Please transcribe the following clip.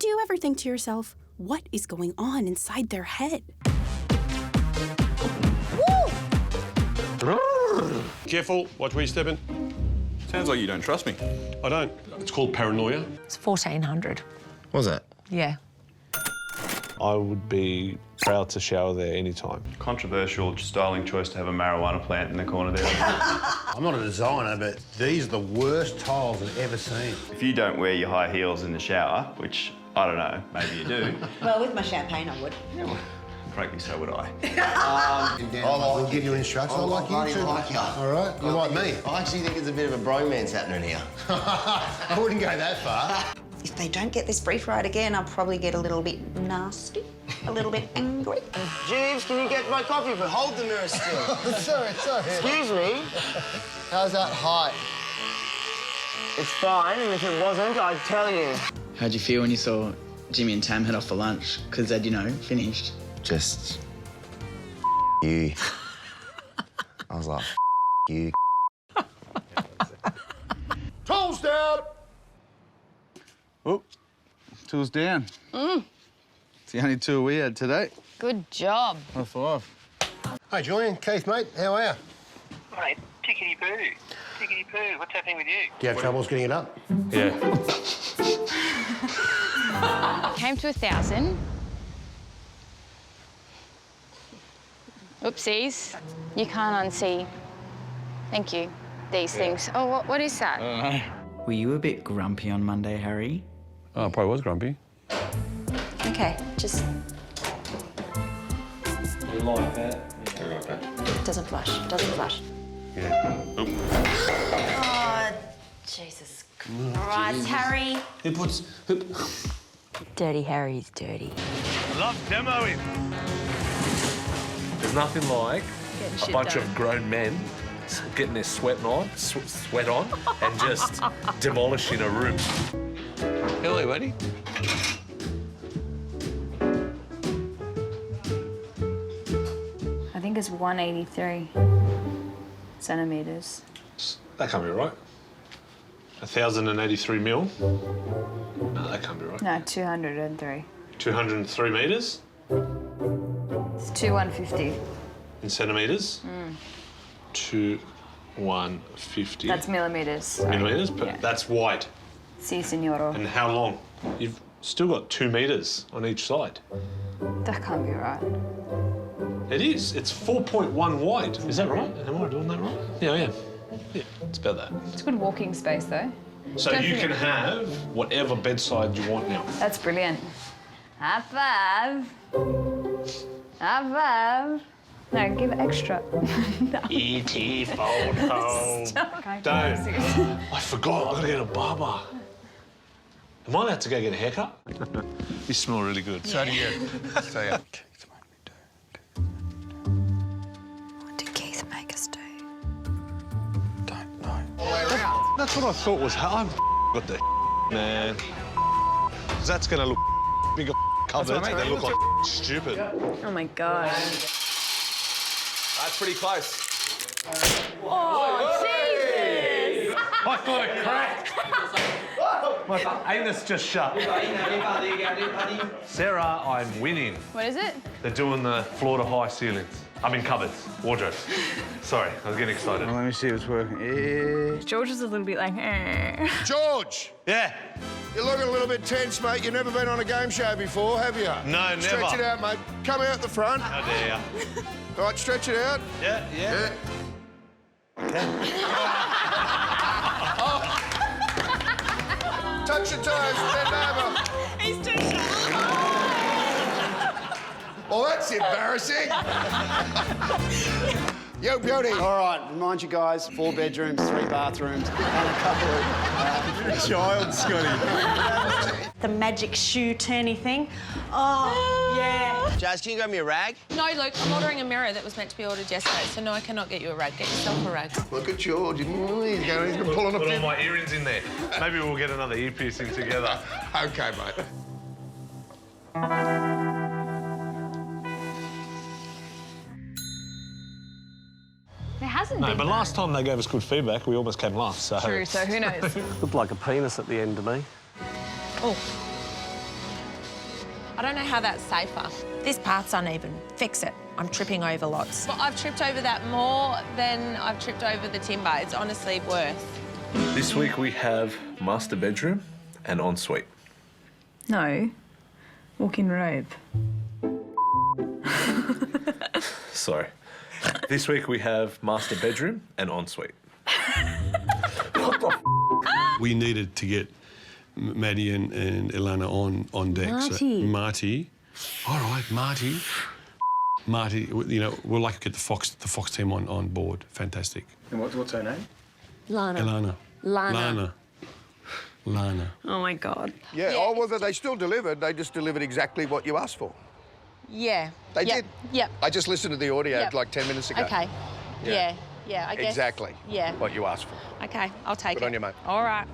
Do you ever think to yourself, what is going on inside their head? Careful, watch where you're stepping. Sounds like you don't trust me. I don't. It's called paranoia. It's 1,400. What was that? Yeah. I would be proud to shower there anytime. Controversial styling choice to have a marijuana plant in the corner there. I'm not a designer, but these are the worst tiles I've ever seen. If you don't wear your high heels in the shower, which I don't know, maybe you do. Well, with my champagne, I would. Yeah, well, frankly, so would I. I'll give you instructions. I like you too. Like you. All right, you like me. I actually think there's a bit of a bromance happening here. I wouldn't go that far. If they don't get this brief right again, I'll probably get a little bit nasty, a little bit angry. Jeeves, can you get my coffee? But hold the mirror still. sorry. Excuse me? How's that height? It's fine, and if it wasn't, I'd tell you. How'd you feel when you saw Jimmy and Tam head off for lunch? Because they'd, finished. Just... you. I was like, you. Tools down! Oh, tools down. It's the only tool we had today. Good job. High five. Hey, Julian, Keith, mate, how are you? Mate, tickety-boo. Tickety-boo. What's happening with you? Do you have troubles getting it up? Yeah. Came to 1,000. Oopsies. You can't unsee. Thank you. These things. Oh, what is that? Were you a bit grumpy on Monday, Harry? Oh, I probably was grumpy. Okay, just... You like that? Doesn't flush, doesn't flush. Yeah. Oh, Jesus Christ, Harry. Who puts... Dirty Harry's dirty. Love demoing. There's nothing like a bunch of grown men getting their sweat on, and just demolishing a room. Hello, buddy. I think it's 183 centimetres. That can't be right. 1,083 mil? No, that can't be right. No, 203. 203 metres It's 2150. in centimetres. 2150 That's millimetres. millimetres. But Yeah. that's wide. Si, signoro. And how long? You've still got 2 metres on each side. That can't be right. It is. It's 4.1 wide. Is that right? Am I doing that right? Yeah, I am. Yeah, it's about that. It's good walking space, though. So you can have whatever bedside you want now. That's brilliant. High five. High five. No, give extra. E.T. photo. Don't. I forgot. I gotta get a barber. Am I allowed to go get a haircut? You smell really good. So do you. So, yeah. What did Keith make us do? Don't know. That's what I thought was. I've got the man. 'Cause that's gonna look bigger cupboards and they look like stupid. Oh, my God. That's pretty close. Oh, Jesus! I thought it cracked. My anus just shut. Sarah, I'm winning. What is it? They're doing the floor to high ceilings. I mean cupboards, wardrobes. Sorry, I was getting excited. Well, let me see if it's working. Yeah. George is a little bit like, George, Yeah. you're looking a little bit tense, mate. You've never been on a game show before, have you? No, never. Stretch it out, mate. Come out the front. How dare ya? All right, stretch it out. Yeah, yeah. Touch your toes, bend over. he's too sharp. Well, that's embarrassing. Yo, beauty. All right, remind you guys, 4 bedrooms, 3 bathrooms, and a couple of... Child, Scotty. The magic shoe turny thing. Oh, yeah. Jazz, can you grab me a rag? No, Luke, I'm ordering a mirror that was meant to be ordered yesterday, so no, I cannot get you a rag. Get yourself a rag. Look at George. He's going to pull on a Put all few. my earrings in there. Maybe we'll get another ear piercing together. OK, mate. There hasn't No, been. but last time they gave us good feedback, we almost came last, so... True, so who knows? Looked like a penis at the end to me. Oh. I don't know how that's safer. This part's uneven. Fix it. I'm tripping over lots. But I've tripped over that more than I've tripped over the timber. It's honestly worse. This week we have master bedroom and ensuite. No. Walk-in robe. Sorry. This week we have master bedroom and ensuite. We needed to get Maddie and Ilana on deck. Marty. So Marty. All right, Marty. Marty, you know, we'll like to get the Fox team on board. Fantastic. And what's her name? Ilana. Lana. Lana. Oh, my God. Yeah, oh, well, they still delivered. They just delivered exactly what you asked for. Yeah. They did. Yep. I just listened to the audio Yep. like 10 minutes ago. Okay. Yeah. Yeah, I guess. Exactly Yeah. what you asked for. Okay, I'll take Good it. on you, mate. All right.